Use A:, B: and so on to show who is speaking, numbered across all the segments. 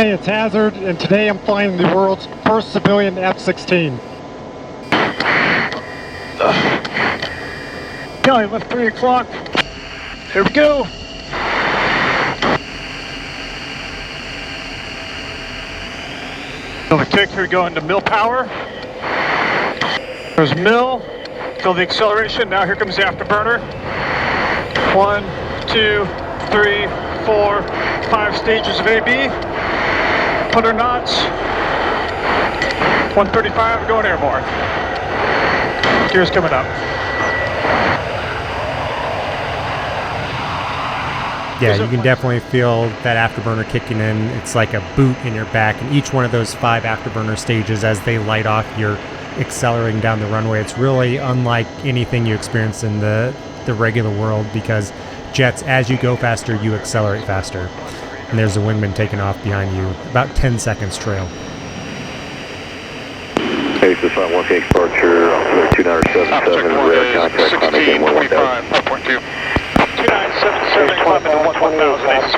A: Hey, it's Hasard, and today I'm flying the world's first civilian F-16. Kelly, left 3 o'clock. Here we go. On the kick, here we go into mill power. There's mill. Feel the acceleration. Now here comes the afterburner. 1, 2, 3, 4, 5 stages of AB. 100 knots. 135 going airborne. Gears coming up.
B: Yeah, you can definitely feel that afterburner kicking in. It's like a boot in your back, and each one of those 5 afterburner stages, as they light off, you're accelerating down the runway. It's really unlike anything you experience in the regular world, because jets, as you go faster, you accelerate faster. And there's a wingman taking off behind you. About 10 seconds trail.
C: Hey, this is 1K departure, 2977, rear contact, Cunningham, 110.
A: 2977, climb into 1000, Aces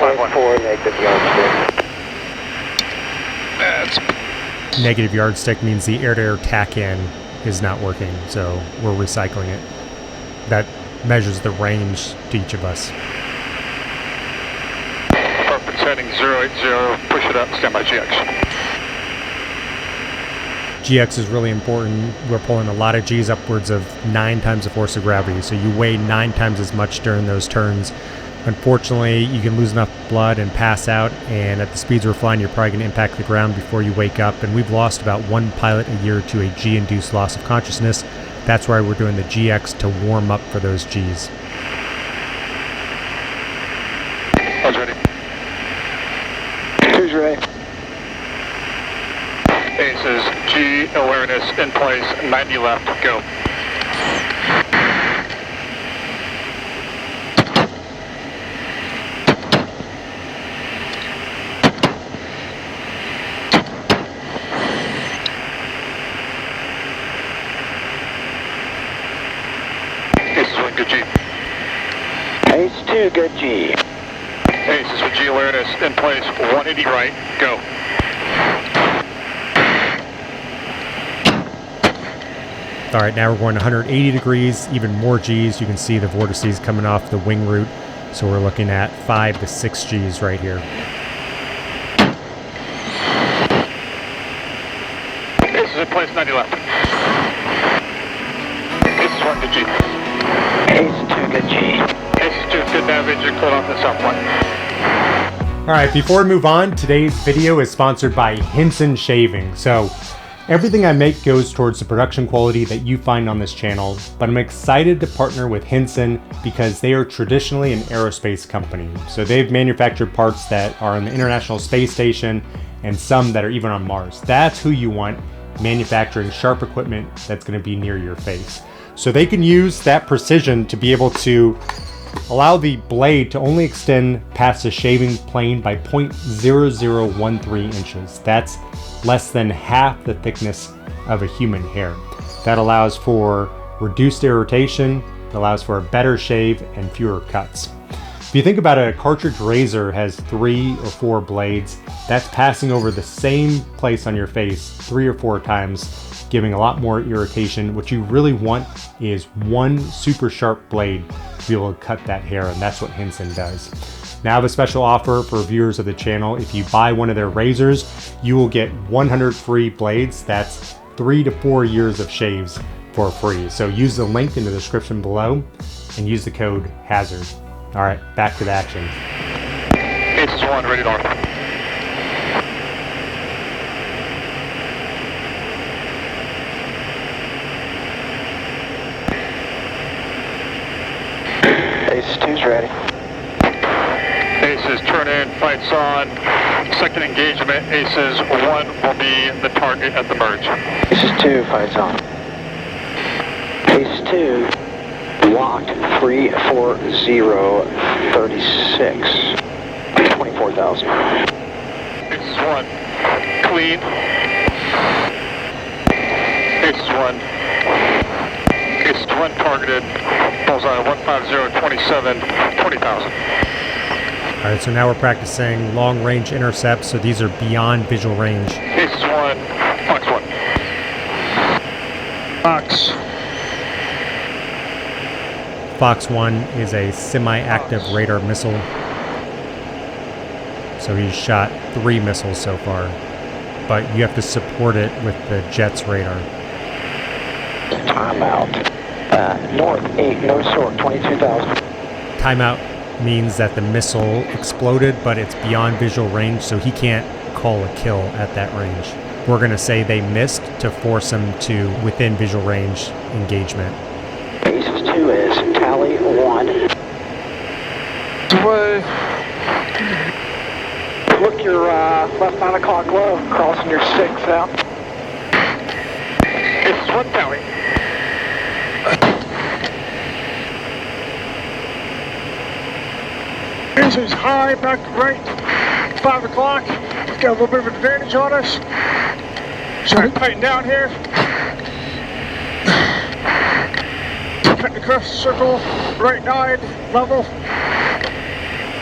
A: 51.
B: Negative yardstick means the air-to-air tack-in is not working, so we're recycling it. That measures the range to each of us.
A: Perfect, heading 080, push it up, stand by GX.
B: GX is really important. We're pulling a lot of G's, upwards of 9 times the force of gravity, so you weigh 9 times as much during those turns. Unfortunately, you can lose enough blood and pass out, and at the speeds we're flying, you're probably going to impact the ground before you wake up, and we've lost about 1 pilot a year to a G-induced loss of consciousness. That's why we're doing the GX to warm up for those Gs.
A: I was ready. Who's ready? Aces, G awareness in place, 90 left, go. Aces 1, good G.
C: Ace 2, good G.
A: Aces with G awareness in place, 180 right, go.
B: All right, now we're going 180 degrees, even more Gs. You can see the vortices coming off the wing root. So we're looking at 5 to 6 Gs right here.
A: Aces in place, 90 left. Aces 1, good G.
C: Ace 2, good G.
A: Aces 2, good navigation, cleared off the south point.
B: All right, before we move on, today's video is sponsored by Hinson Shaving. So everything I make goes towards the production quality that you find on this channel, but I'm excited to partner with Hinson because they are traditionally an aerospace company. So they've manufactured parts that are on the International Space Station and some that are even on Mars. That's who you want manufacturing sharp equipment that's going to be near your face. So they can use that precision to be able to allow the blade to only extend past the shaving plane by 0.0013 inches. That's less than half the thickness of a human hair. That allows for reduced irritation, it allows for a better shave and fewer cuts. If you think about it, a cartridge razor has 3 or 4 blades. That's passing over the same place on your face 3 or 4 times, giving a lot more irritation. What you really want is one super sharp blade to be able to cut that hair, and that's what Hinson does. Now I have a special offer for viewers of the channel. If you buy one of their razors, you will get 100 free blades. That's 3 to 4 years of shaves for free. So use the link in the description below and use the code HAZARD. All right, back to the action.
A: Aces 1, ready north.
C: Ace 2's ready.
A: Aces turn in, fights on. Second engagement, Aces 1 will be the target at the merge.
C: Aces 2, fights on. Ace 2, locked 34036. 24,000.
A: Aces 1, clean. Aces 1. Aces 1 targeted. Bullseye 15027, 20,000.
B: All right, so now we're practicing long-range intercepts, so these are beyond visual range.
A: This is 1, Fox 1. Fox.
B: Fox 1 is a semi-active radar missile. So he's shot 3 missiles so far, but you have to support it with the jet's radar.
D: Timeout. North 8, no short, 22,000.
B: Timeout means that the missile exploded, but it's beyond visual range, so he can't call a kill at that range. We're going to say they missed to force him to within visual range engagement.
D: Basis 2 is tally 1. Look your left 9 o'clock low, crossing your 6 out.
A: It's 1 tally. This is high, back right, 5 o'clock. We've got a little bit of advantage on us. Try to tighten down here. Cutting across the circle, right 9, level.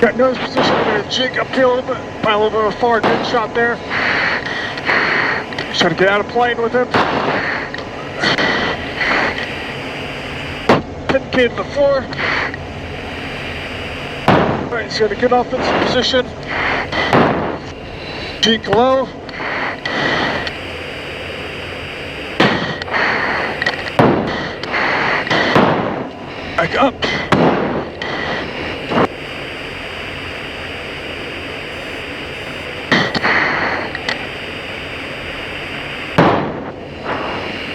A: Got nose position, we're going to jig uphill a little bit, by a little bit of a forward wind shot there. Trying to get out of plane with him. 10K to the floor. Alright, he's going to get off in some position. Jig low. Back up.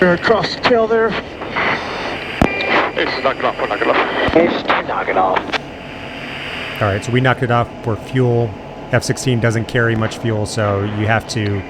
A: We're across the tail there. Ace is knock it off, we'll knock it off.
D: Ace 2, knock it off.
B: All right, so we knocked it off for fuel. F-16 doesn't carry much fuel, so you have to,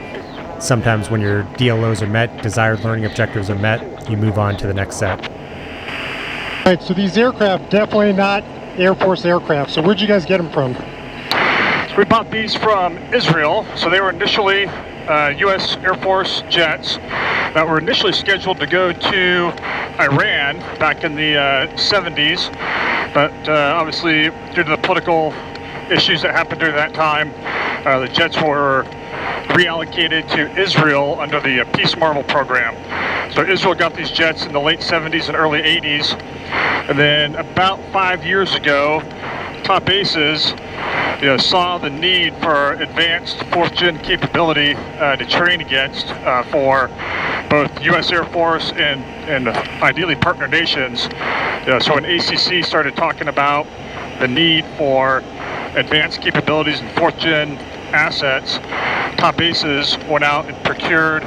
B: sometimes when your DLOs are met, desired learning objectives are met, you move on to the next set.
E: All right, so these aircraft, definitely not Air Force aircraft. So where'd you guys get them from?
A: So we bought these from Israel. So they were initially U.S. Air Force jets that were initially scheduled to go to Iran back in the 70s. But obviously, due to the political issues that happened during that time, the jets were reallocated to Israel under the Peace Marvel program. So Israel got these jets in the late 70s and early 80s. And then about 5 years ago, top aces saw the need for advanced 4th gen capability to train against for both U.S. Air Force and ideally partner nations. So when ACC started talking about the need for advanced capabilities and 4th gen assets, top aces went out and procured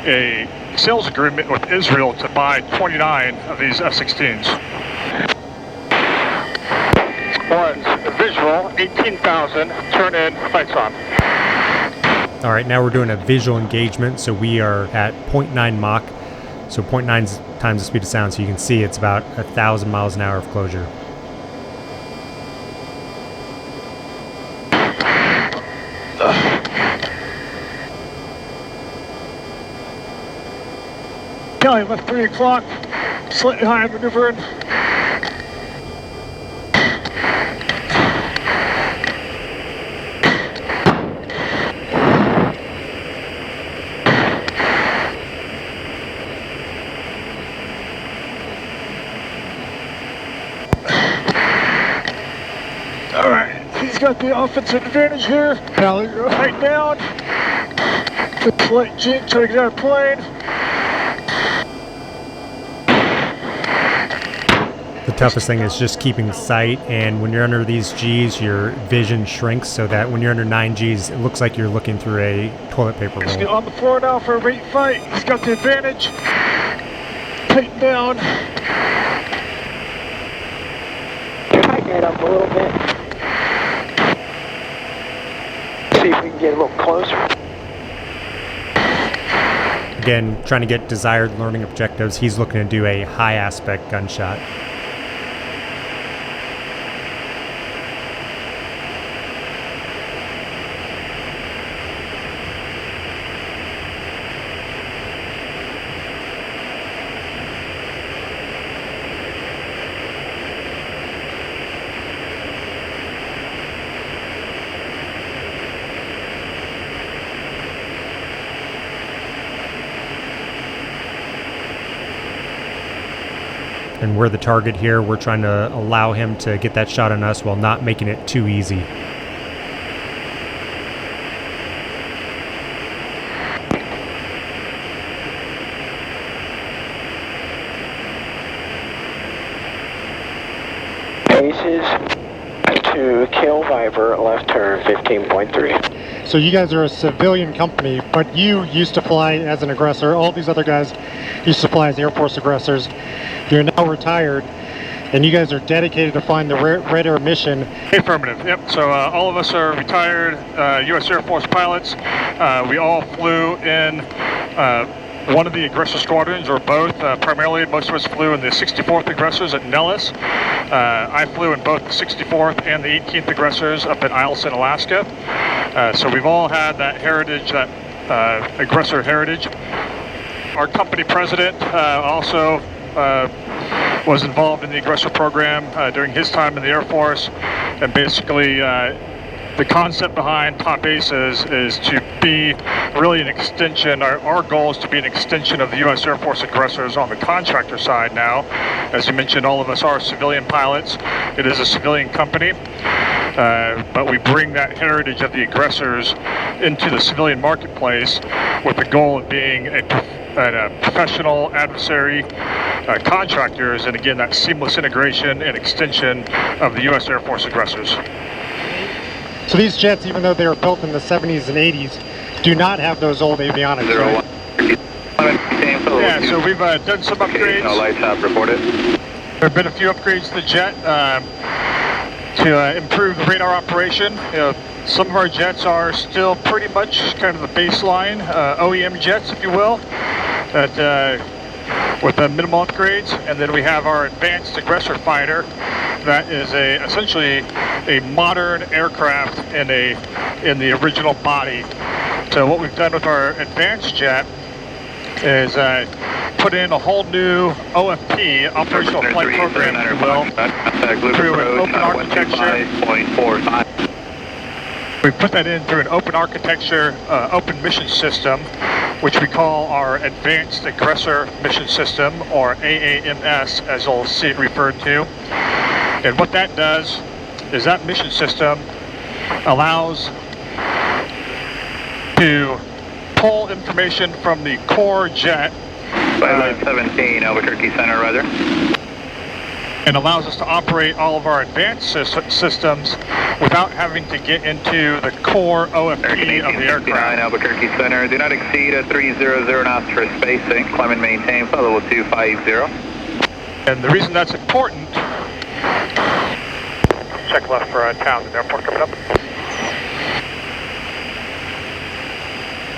A: a sales agreement with Israel to buy 29 of these F-16s. One's visual, 18,000, turn in, lights on.
B: All right, now we're doing a visual engagement, so we are at 0.9 Mach, so 0.9 times the speed of sound, so you can see it's about 1,000 miles an hour of closure.
A: Kelly left 3 o'clock, slightly high maneuvering. Alright, he's got the offensive advantage here. Kelly, right down. Good slight jig, trying to get out of plane.
B: The toughest thing is just keeping sight, and when you're under these Gs, your vision shrinks so that when you're under 9 Gs, it looks like you're looking through a toilet paper
A: He's
B: roll.
A: on the floor now for a rate fight. He's got the advantage. Tighten down.
D: Tighten it up a little bit. See if we can get a little closer.
B: Again, trying to get desired learning objectives. He's looking to do a high aspect gunshot. and we're the target here. We're trying to allow him to get that shot on us while not making it too easy.
D: Aces to kill Viper, left turn 15.3.
E: So you guys are a civilian company, but you used to fly as an aggressor. All these other guys used to fly as Air Force aggressors. You're now retired, and you guys are dedicated to find the Red Air mission.
A: Affirmative, yep. So all of us are retired U.S. Air Force pilots. We all flew in one of the aggressor squadrons, or both. Primarily, most of us flew in the 64th aggressors at Nellis. I flew in both the 64th and the 18th aggressors up at Eielson, Alaska. So we've all had that heritage, that aggressor heritage. Our company president also was involved in the aggressor program during his time in the Air Force, and basically the concept behind Top Aces is to be really an extension. Our goal is to be an extension of the U.S. Air Force aggressors on the contractor side now. As you mentioned, all of us are civilian pilots. It is a civilian company, but we bring that heritage of the aggressors into the civilian marketplace with the goal of being a professional adversary contractors, and again, that seamless integration and extension of the U.S. Air Force aggressors.
E: So these jets, even though they were built in the 70s and 80s, do not have those old avionics, right?
A: Yeah, so we've done some upgrades.
C: No light top reported.
A: There have been a few upgrades to the jet to improve the radar operation. Some of our jets are still pretty much kind of the baseline OEM jets, if you will, with the minimal upgrades. And then we have our advanced aggressor fighter that is essentially a modern aircraft in the original body. So what we've done with our advanced jet is put in a whole new OFP, operational flight program, if you will, through an open architecture. We put that in through an open architecture, open mission system, which we call our Advanced Aggressor Mission System, or AAMS, as you'll see it referred to. And what that does is that mission system allows to pull information from the core jet.
C: 17, Albuquerque Center, Roger.
A: And allows us to operate all of our advanced systems without having to get into the core OFP of the aircraft.
C: Albuquerque Center, do not exceed 300 knots for spacing. Climb and maintain, follow 250.
A: And the reason that's important, check left for Townsend Airport coming up.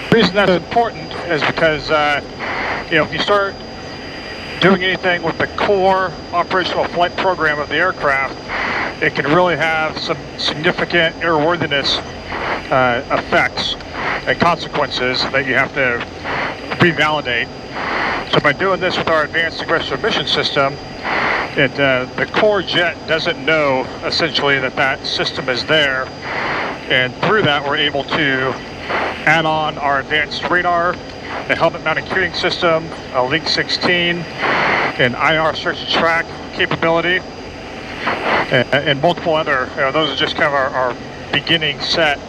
A: The reason that's important is because, if you start doing anything with the core operational flight program of the aircraft, it can really have some significant airworthiness effects and consequences that you have to revalidate. So by doing this with our Advanced Aggressor Mission System, the core jet doesn't know essentially that system is there, and through that we're able to add on our advanced radar, a helmet mounted cueing system, a Link 16, an IR search and track capability, and multiple other, those are just kind of our beginning set,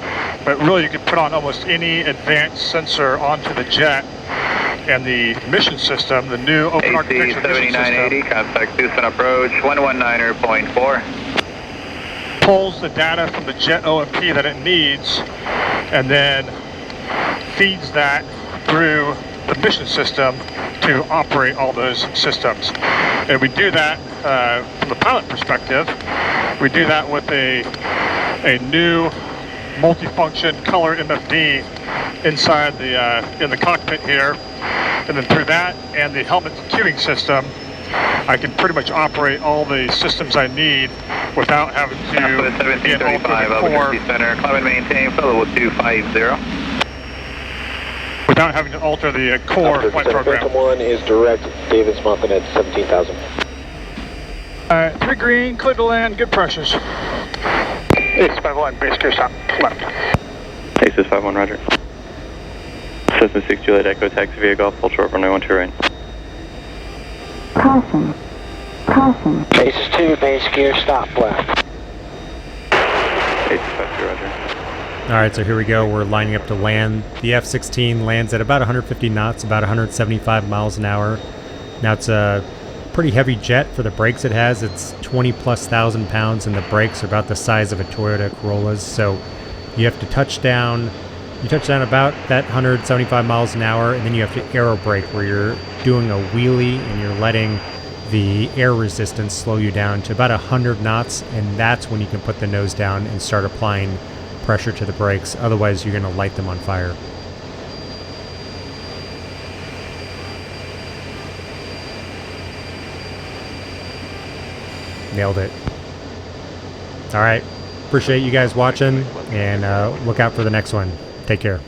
A: but really you can put on almost any advanced sensor onto the jet, and the mission system, the new open architecture mission system,
C: contact Houston approach 119.4,
A: pulls the data from the jet OMP that it needs, and then feeds that through the mission system to operate all those systems. And we do that from the pilot perspective. We do that with a new multifunction color MFD inside in the cockpit here, and then through that and the helmet cueing system, I can pretty much operate all the systems I need without having to get all through the core.
C: Center, climb and maintain, follow 250.
A: Without having to alter the core flight program.
F: Phantom 1 is direct, David's mounted at 17,000.
A: 3 green, clear to land, good pressures. Ace 51, base gear stop, left.
G: Aces 51, roger. Cessna 6 Juliet Echo, taxi via Golf, full short runway 12 right.
H: Caution. Caution.
F: Basis 2, base gear, stop left.
G: Basis 5-2, roger.
B: Alright, so here we go. We're lining up to land. The F-16 lands at about 150 knots, about 175 miles an hour. Now it's a pretty heavy jet for the brakes it has. It's 20+ thousand pounds, and the brakes are about the size of a Toyota Corolla's. So you have to touch down. You touch down about that 175 miles an hour, and then you have to aerobrake, where you're doing a wheelie and you're letting the air resistance slow you down to about 100 knots, and that's when you can put the nose down and start applying pressure to the brakes. Otherwise, you're going to light them on fire. Nailed it. All right. Appreciate you guys watching, and look out for the next one. Take care.